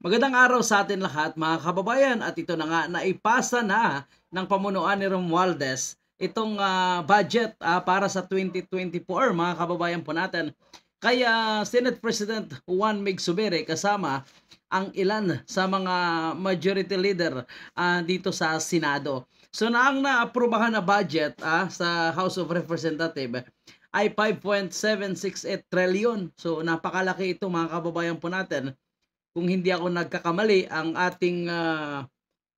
Magandang araw sa atin lahat mga kababayan at ito na nga naipasa na ng pamunuan ni Romualdez itong budget para sa 2024 mga kababayan po natin. Kaya Senate President Juan Mig Zubiri kasama ang ilan sa mga majority leader dito sa Senado. So ang naaprubahan na budget sa House of Representatives ay 5.768 trillion. So napakalaki ito mga kababayan po natin. Kung hindi ako nagkakamali, ang ating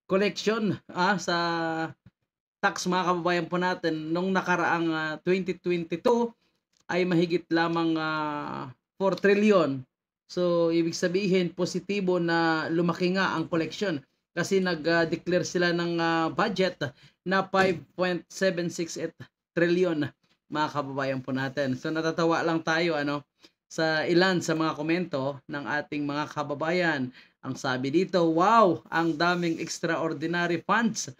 collection sa tax mga kababayan po natin nung nakaraang 2022 ay mahigit lamang 4 trillion. So ibig sabihin positibo na lumaki nga ang collection kasi nag-declare sila ng budget na 5.768 trillion mga kababayan po natin. So natatawa lang tayo sa ilan sa mga komento ng ating mga kababayan. Ang sabi dito, wow, ang daming extraordinary funds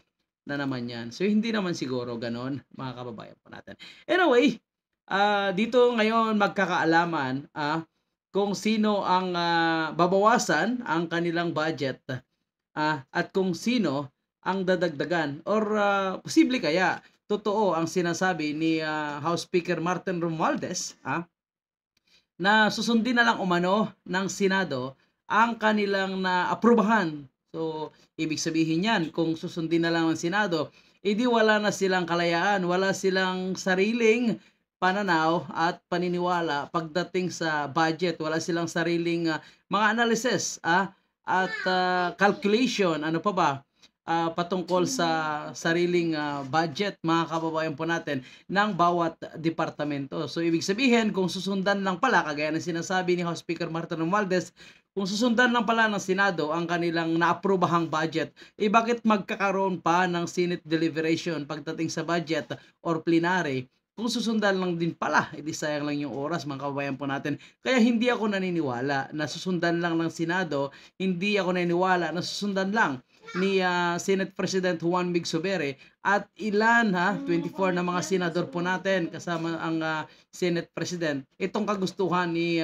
na naman yan. So hindi naman siguro ganon mga kababayan po natin. Anyway, dito ngayon magkakaalaman kung sino ang babawasan ang kanilang budget at kung sino ang dadagdagan or posible kaya totoo ang sinasabi ni House Speaker Martin Romualdez na susundin na lang umano ng Senado ang kanilang naaprubahan. So, ibig sabihin yan, kung susundin na lang ng Senado, edi wala na silang kalayaan, wala silang sariling pananaw at paniniwala pagdating sa budget, wala silang sariling mga analysis at calculation, ano pa ba, patungkol sa sariling budget mga kababayan po natin ng bawat departamento. So ibig sabihin kung susundan lang pala kagaya ng sinasabi ni House Speaker Martin Romualdez, kung susundan lang pala ng Senado ang kanilang naaprubahang budget, bakit magkakaroon pa ng Senate deliberation pagdating sa budget or plenary? Kung susundan lang din pala, edi sayang lang yung oras mga kababayan po natin. Kaya hindi ako naniniwala na susundan lang ng Senado, hindi ako naniniwala na susundan lang ni Senate President Juan Mig Zubiri at ilan 24 na mga senador po natin kasama ang Senate President. Itong kagustuhan ni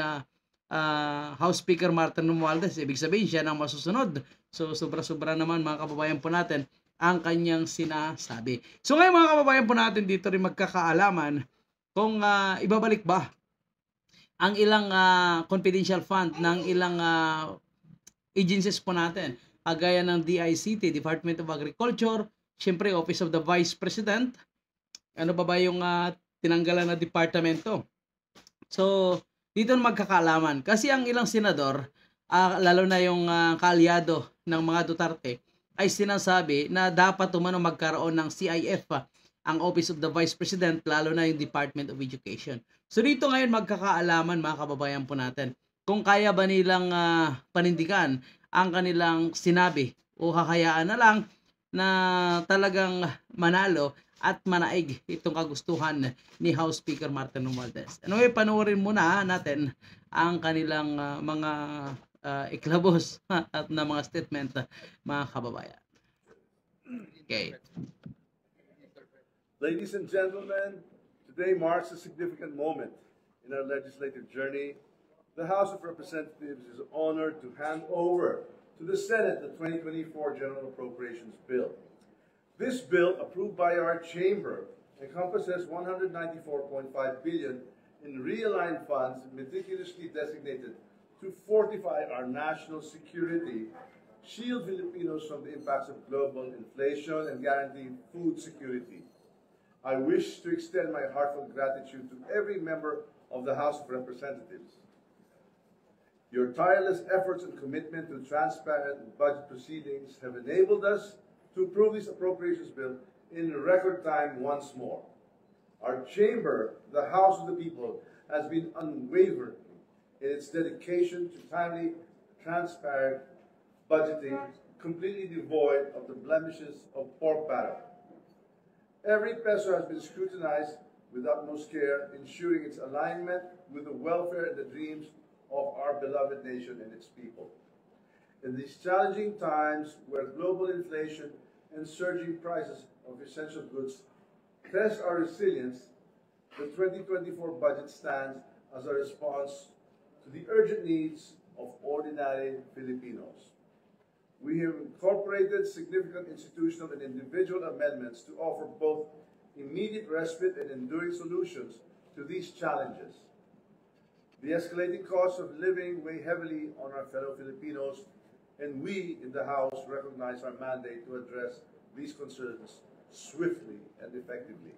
House Speaker Martin Romualdez, ibig sabihin siya nang masusunod. So sobra-sobra naman mga kababayan po natin ang kanyang sinasabi. So ngayon mga kababayan po natin dito rin magkakaalaman kung ibabalik ba ang ilang confidential fund ng ilang agencies po natin. Gaya ng DICT, Department of Agriculture, syempre Office of the Vice President. Ano ba yung tinanggalan na departamento? So, dito magkakaalaman. Kasi ang ilang senador, lalo na yung kaalyado ng mga Duterte, ay sinasabi na dapat umano magkaroon ng CIF, ang Office of the Vice President, lalo na yung Department of Education. So, dito ngayon magkakaalaman mga kababayan po natin kung kaya ba nilang panindigan ang kanilang sinabi o hahayaan na lang na talagang manalo at manaig itong kagustuhan ni House Speaker Martin Romualdez. Anyway, panoorin muna natin ang kanilang mga iklabos at na mga statement mga kababayan. Okay. Ladies and gentlemen, today marks a significant moment in our legislative journey. The House of Representatives is honored to hand over to the Senate the 2024 General Appropriations Bill. This bill, approved by our chamber, encompasses 194.5 billion in realigned funds meticulously designated to fortify our national security, shield Filipinos from the impacts of global inflation, and guarantee food security. I wish to extend my heartfelt gratitude to every member of the House of Representatives. Your tireless efforts and commitment to transparent budget proceedings have enabled us to approve this appropriations bill in record time once more. Our chamber, the House of the People, has been unwavering in its dedication to timely, transparent budgeting, completely devoid of the blemishes of pork barrel. Every peso has been scrutinized with utmost care, ensuring its alignment with the welfare and the dreams of our beloved nation and its people. In these challenging times where global inflation and surging prices of essential goods test our resilience, the 2024 budget stands as a response to the urgent needs of ordinary Filipinos. we have incorporated significant institutional and individual amendments to offer both immediate respite and enduring solutions to these challenges. The escalating costs of living weigh heavily on our fellow Filipinos, and we in the House recognize our mandate to address these concerns swiftly and effectively.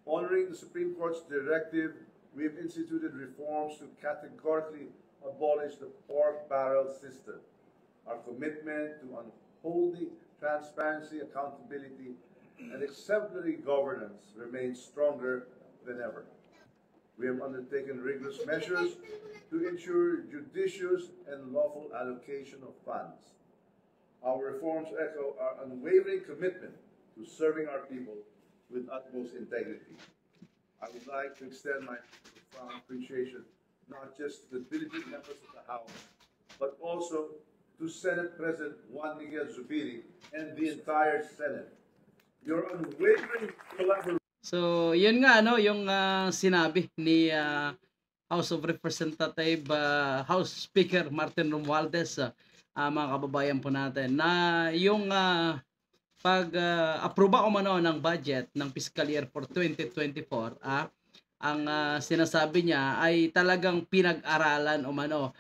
Honoring the Supreme Court's directive, we have instituted reforms to categorically abolish the pork barrel system. Our commitment to unholy transparency, accountability, and exemplary governance remains stronger than ever. We have undertaken rigorous measures to ensure judicious and lawful allocation of funds. Our reforms echo our unwavering commitment to serving our people with utmost integrity. I would like to extend my profound appreciation not just to the diligent members of the House, but also to Senate President Juan Miguel Zubiri and the entire Senate. Your unwavering collaboration. So, yun nga, no, yung sinabi ni House of Representative House Speaker Martin Romualdez, mga kababayan po natin, na yung pag-aproba umano ng budget ng fiscal year for 2024, ang sinasabi niya ay talagang pinag-aralan umano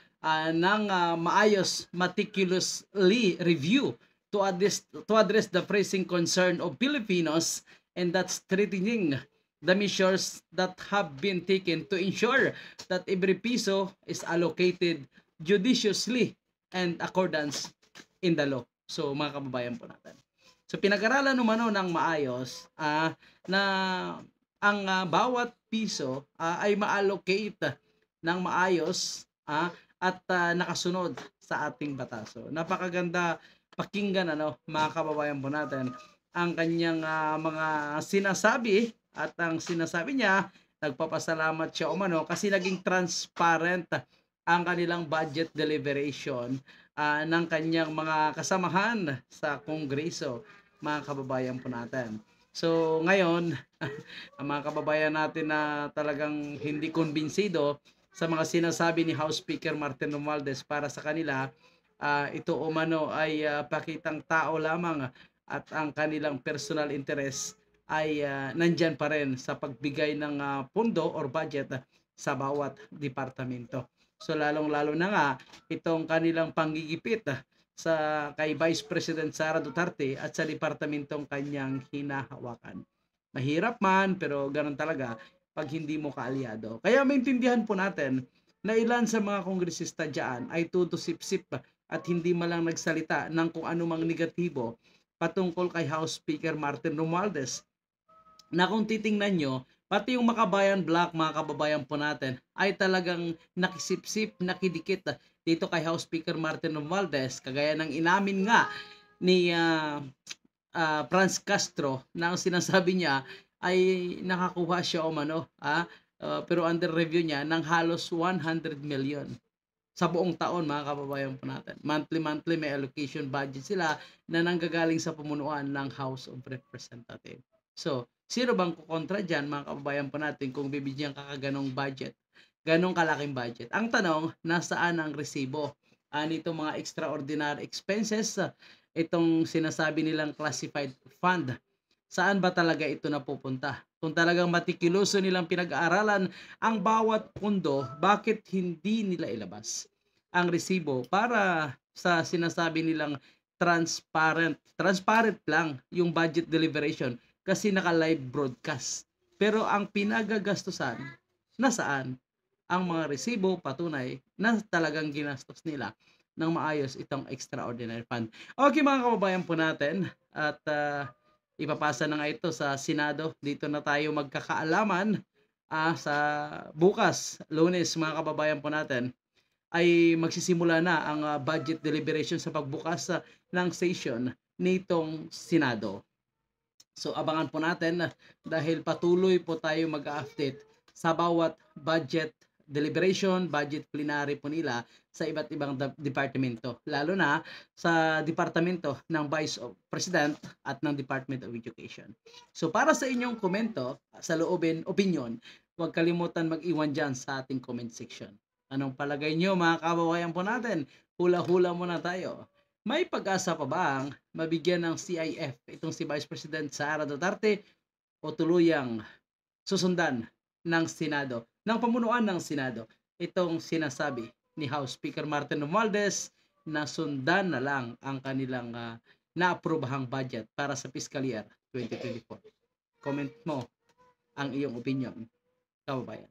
ng maayos, meticulously review to address the pressing concern of Filipinos, and that's strengthening the measures that have been taken to ensure that every piso is allocated judiciously and accordance in the law. So, mga kababayan po natin. So, pinag-aralan umano ng maayos na ang bawat piso ay ma-allocate ng maayos at nakasunod sa ating batas. So, napakaganda pakinggan, mga kababayan po natin, ang kanyang mga sinasabi, at ang sinasabi niya, nagpapasalamat siya umano kasi naging transparent ang kanilang budget deliberation ng kanyang mga kasamahan sa Kongreso, mga kababayan po natin. So ngayon, ang mga kababayan natin na talagang hindi kumbinsido sa mga sinasabi ni House Speaker Martin Romualdez para sa kanila, ito umano ay pakitang tao lamang at ang kanilang personal interest ay nandyan pa rin sa pagbigay ng pondo or budget sa bawat departamento. So lalong-lalo na nga itong kanilang panggigipit sa kay Vice President Sara Duterte at sa departamentong kanyang hinahawakan. Mahirap man, pero ganun talaga pag hindi mo kaalyado. Kaya maintindihan po natin na ilan sa mga kongresista dyan ay tutusip-sip at hindi malang nagsalita ng kung anumang negatibo patungkol kay House Speaker Martin Romualdez, na kung titingnan nyo, pati yung Makabayan Black, mga kababayan po natin, ay talagang nakisip-sip, nakidikit dito kay House Speaker Martin Romualdez, kagaya ng inamin nga ni Franz Castro na ang sinasabi niya ay nakakuha siya umano, pero under review niya ng halos 100 million sa buong taon, mga kababayan po natin. Monthly may allocation budget sila na nanggagaling sa pamunuan ng House of Representatives. So, sino bang kukontra dyan, mga kababayan po natin, kung bibigyan ka ganong budget, ganong kalaking budget? Ang tanong, nasaan ang resibo nito mga extraordinary expenses, itong sinasabi nilang classified fund? Saan ba talaga ito napupunta? Kung talagang matikiluso nilang pinag-aaralan ang bawat pondo, bakit hindi nila ilabas ang resibo para sa sinasabi nilang transparent lang yung budget deliberation kasi naka-live broadcast. Pero ang pinagagastusan, nasaan? Ang mga resibo patunay na talagang ginastos nila ng maayos itong extraordinary fund. Okay, mga kababayan po natin, at ipapasa na nga ito sa Senado. Dito na tayo magkakaalaman sa bukas, Lunes, mga kababayan po natin, ay magsisimula na ang budget deliberation sa pagbukas ng session nitong Senado. So abangan po natin dahil patuloy po tayo mag-update sa bawat budget deliberation, budget plenary po nila sa iba't ibang departamento, lalo na sa departamento ng Vice President at ng Department of Education. So para sa inyong komento, sa loobin, opinion, huwag kalimutan mag-iwan dyan sa ating comment section. Anong palagay nyo, mga kababayan po natin? Hula-hula muna tayo. May pag-asa pa bang mabigyan ng CIF itong si Vice President Sara Duterte o tuluyang susundan ng Senado, ng pamunuan ng Senado, itong sinasabi ni House Speaker Martin Romualdez na sundan na lang ang kanilang naaprobahang budget para sa fiscal year 2024. Comment mo ang iyong opinion, kababayan.